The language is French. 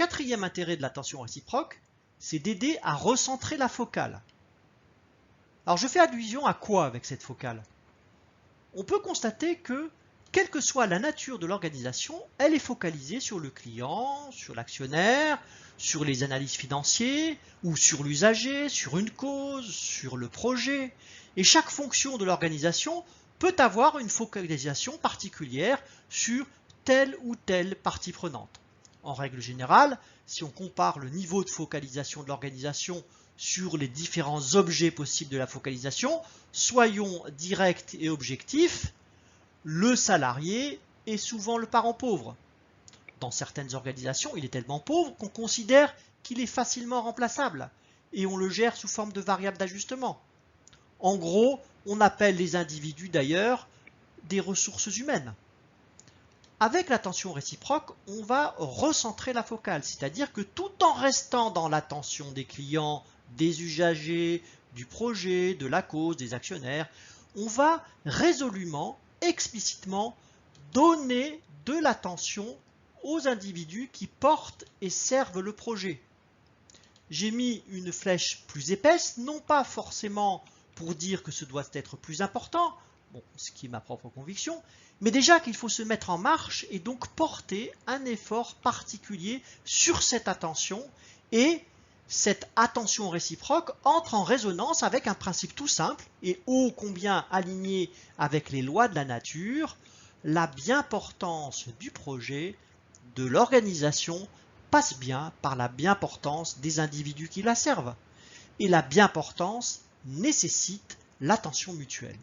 quatrième intérêt de l'attention réciproque, c'est d'aider à recentrer la focale. Alors je fais allusion à quoi avec cette focale? On peut constater que, quelle que soit la nature de l'organisation, elle est focalisée sur le client, sur l'actionnaire, sur les analyses financières, ou sur l'usager, sur une cause, sur le projet. Et chaque fonction de l'organisation peut avoir une focalisation particulière sur telle ou telle partie prenante. En règle générale, si on compare le niveau de focalisation de l'organisation sur les différents objets possibles de la focalisation, soyons directs et objectifs, le salarié est souvent le parent pauvre. Dans certaines organisations, il est tellement pauvre qu'on considère qu'il est facilement remplaçable et on le gère sous forme de variable d'ajustement. En gros, on appelle les individus d'ailleurs des ressources humaines. Avec l'attention réciproque, on va recentrer la focale, c'est-à-dire que tout en restant dans l'attention des clients, des usagers, du projet, de la cause, des actionnaires, on va résolument, explicitement donner de l'attention aux individus qui portent et servent le projet. J'ai mis une flèche plus épaisse, non pas forcément pour dire que ce doit être plus important, bon, ce qui est ma propre conviction, mais déjà qu'il faut se mettre en marche et donc porter un effort particulier sur cette attention, et cette attention réciproque entre en résonance avec un principe tout simple et ô combien aligné avec les lois de la nature: la bien-portance du projet, de l'organisation, passe bien par la bien-portance des individus qui la servent. Et la bien-portance nécessite l'attention mutuelle.